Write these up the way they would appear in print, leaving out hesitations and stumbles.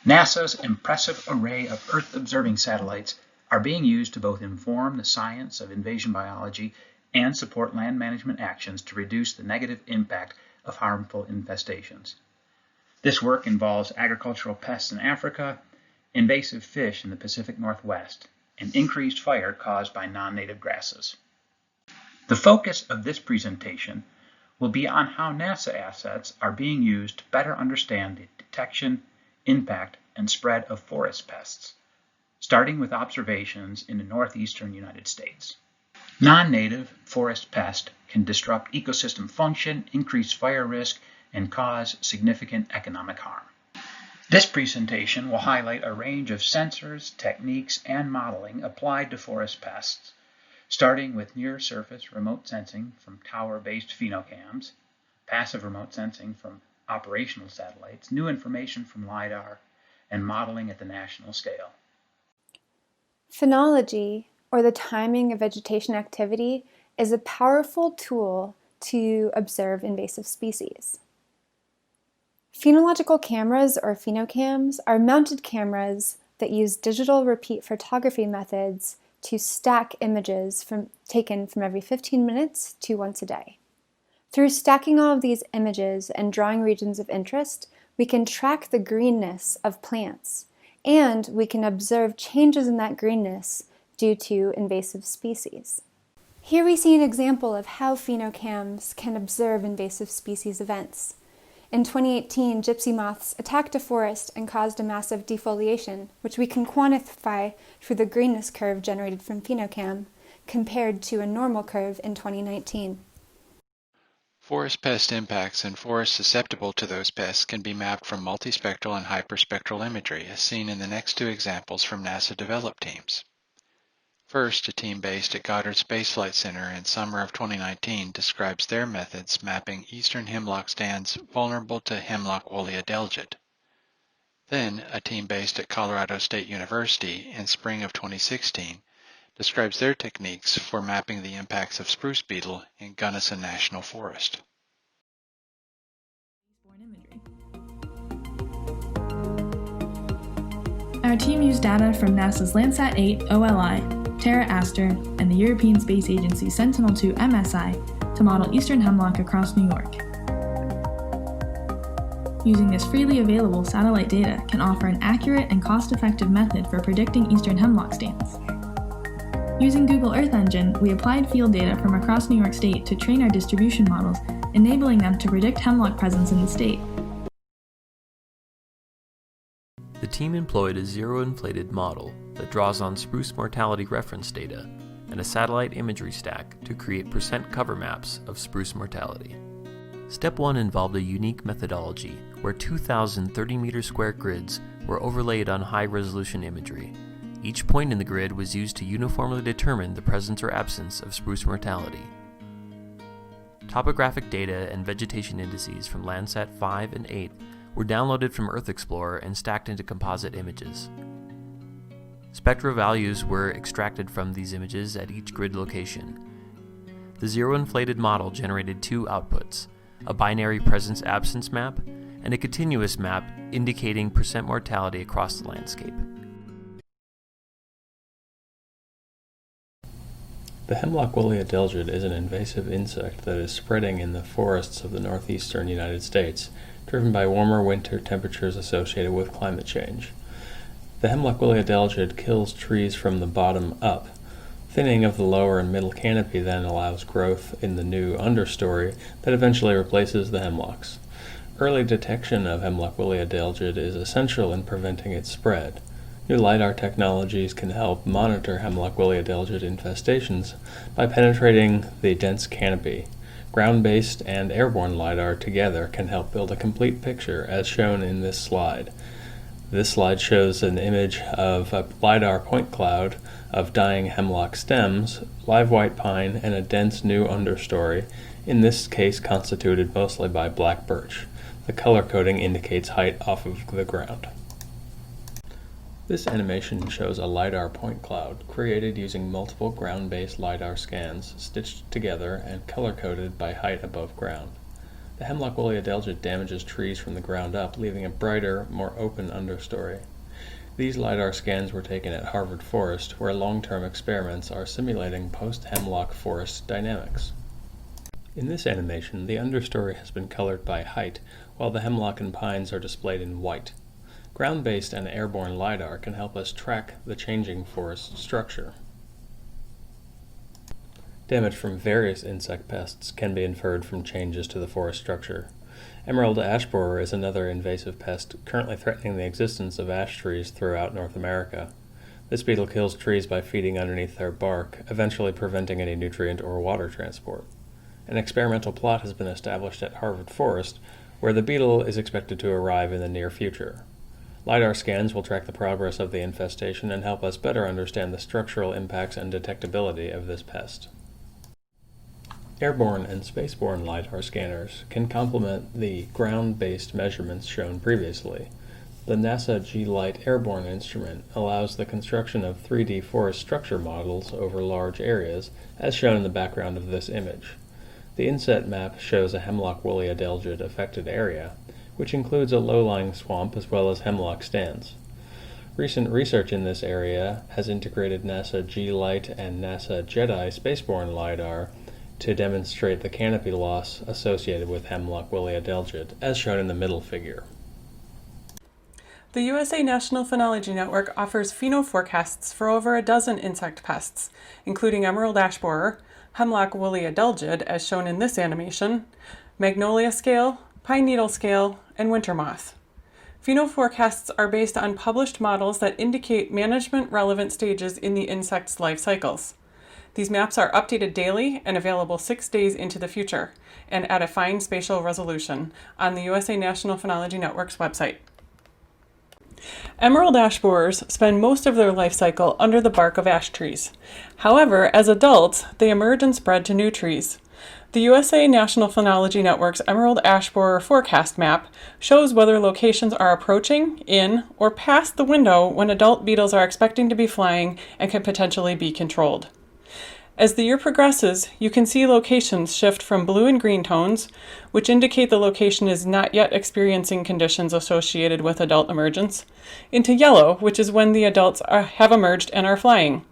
NASA's impressive array of Earth-observing satellites are being used to both inform the science of invasion biology and support land management actions to reduce the negative impact of harmful infestations. This work involves agricultural pests in Africa, invasive fish in the Pacific Northwest, and increased fire caused by non-native grasses. The focus of this presentation will be on how NASA assets are being used to better understand the detection, impact, and spread of forest pests, starting with observations in the northeastern United States. Non-native forest pests can disrupt ecosystem function, increase fire risk, and cause significant economic harm. This presentation will highlight a range of sensors, techniques, and modeling applied to forest pests, starting with near-surface remote sensing from tower-based phenocams, passive remote sensing from operational satellites, new information from LiDAR, and modeling at the national scale. Phenology, or the timing of vegetation activity, is a powerful tool to observe invasive species. Phenological cameras, or phenocams, are mounted cameras that use digital repeat photography methods to stack images taken from every 15 minutes to once a day. Through stacking all of these images and drawing regions of interest, we can track the greenness of plants, and we can observe changes in that greenness due to invasive species. Here we see an example of how phenocams can observe invasive species events. In 2018, gypsy moths attacked a forest and caused a massive defoliation, which we can quantify through the greenness curve generated from phenocam, compared to a normal curve in 2019. Forest pest impacts and forests susceptible to those pests can be mapped from multispectral and hyperspectral imagery, as seen in the next two examples from NASA-developed teams. First, a team based at Goddard Space Flight Center in summer of 2019 describes their methods mapping eastern hemlock stands vulnerable to Hemlock woolly Adelgid. Then, a team based at Colorado State University in spring of 2016 describes their techniques for mapping the impacts of spruce beetle in Gunnison National Forest. Our team used data from NASA's Landsat 8 OLI, Terra Aster, and the European Space Agency's Sentinel-2 MSI to model eastern hemlock across New York. Using this freely available satellite data can offer an accurate and cost-effective method for predicting eastern hemlock stands. Using Google Earth Engine, we applied field data from across New York State to train our distribution models, enabling them to predict hemlock presence in the state. The team employed a zero-inflated model that draws on spruce mortality reference data and a satellite imagery stack to create percent cover maps of spruce mortality. Step 1 involved a unique methodology where 2,000 30-meter square grids were overlaid on high-resolution imagery. Each point in the grid was used to uniformly determine the presence or absence of spruce mortality. Topographic data and vegetation indices from Landsat 5 and 8 were downloaded from Earth Explorer and stacked into composite images. Spectral values were extracted from these images at each grid location. The zero-inflated model generated two outputs, a binary presence-absence map and a continuous map indicating percent mortality across the landscape. The Hemlock woolly Adelgid is an invasive insect that is spreading in the forests of the northeastern United States, driven by warmer winter temperatures associated with climate change. The Hemlock woolly Adelgid kills trees from the bottom up. Thinning of the lower and middle canopy then allows growth in the new understory that eventually replaces the hemlocks. Early detection of Hemlock woolly Adelgid is essential in preventing its spread. New LiDAR technologies can help monitor Hemlock woolly Adelgid infestations by penetrating the dense canopy. Ground-based and airborne LiDAR together can help build a complete picture as shown in this slide. This slide shows an image of a LiDAR point cloud of dying hemlock stems, live white pine, and a dense new understory, in this case constituted mostly by black birch. The color coding indicates height off of the ground. This animation shows a LiDAR point cloud created using multiple ground-based LiDAR scans stitched together and color-coded by height above ground. The Hemlock woolly adelgid damages trees from the ground up, leaving a brighter, more open understory. These LiDAR scans were taken at Harvard Forest, where long-term experiments are simulating post-hemlock forest dynamics. In this animation, the understory has been colored by height, while the hemlock and pines are displayed in white. Ground-based and airborne LiDAR can help us track the changing forest structure. Damage from various insect pests can be inferred from changes to the forest structure. Emerald ash borer is another invasive pest currently threatening the existence of ash trees throughout North America. This beetle kills trees by feeding underneath their bark, eventually preventing any nutrient or water transport. An experimental plot has been established at Harvard Forest, where the beetle is expected to arrive in the near future. LiDAR scans will track the progress of the infestation and help us better understand the structural impacts and detectability of this pest. Airborne and spaceborne LiDAR scanners can complement the ground-based measurements shown previously. The NASA G-Lite airborne instrument allows the construction of 3D forest structure models over large areas, as shown in the background of this image. The inset map shows a hemlock woolly adelgid affected area, which includes a low-lying swamp as well as hemlock stands. Recent research in this area has integrated NASA G-Lite and NASA JEDI spaceborne LiDAR to demonstrate the canopy loss associated with hemlock woolly adelgid, as shown in the middle figure. The USA National Phenology Network offers phenoforecasts for over a dozen insect pests, including emerald ash borer, hemlock woolly adelgid, as shown in this animation, magnolia scale, pine needle scale, and winter moth. Phenoforecasts are based on published models that indicate management-relevant stages in the insect's life cycles. These maps are updated daily and available 6 days into the future, and at a fine spatial resolution on the USA National Phenology Network's website. Emerald ash borers spend most of their life cycle under the bark of ash trees. However, as adults, they emerge and spread to new trees. The USA National Phenology Network's Emerald Ash Borer Forecast Map shows whether locations are approaching, in, or past the window when adult beetles are expecting to be flying and can potentially be controlled. As the year progresses, you can see locations shift from blue and green tones, which indicate the location is not yet experiencing conditions associated with adult emergence, into yellow, which is when the adults have emerged and are flying.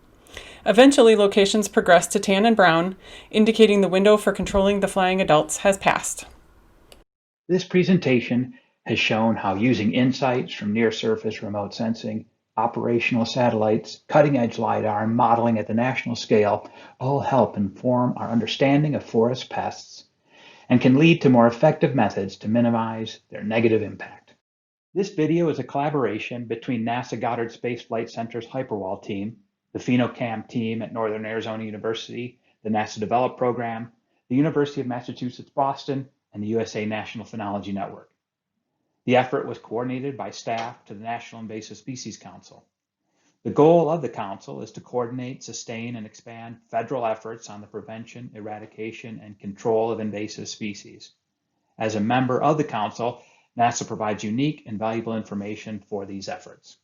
Eventually, locations progress to tan and brown, indicating the window for controlling the flying adults has passed. This presentation has shown how using insights from near-surface remote sensing, operational satellites, cutting-edge LiDAR, and modeling at the national scale all help inform our understanding of forest pests and can lead to more effective methods to minimize their negative impact. This video is a collaboration between NASA Goddard Space Flight Center's Hyperwall team, the PhenoCam team at Northern Arizona University, the NASA Develop program, the University of Massachusetts Boston, and the USA National Phenology Network. The effort was coordinated by staff to the National Invasive Species Council. The goal of the Council is to coordinate, sustain, and expand federal efforts on the prevention, eradication, and control of invasive species. As a member of the Council, NASA provides unique and valuable information for these efforts.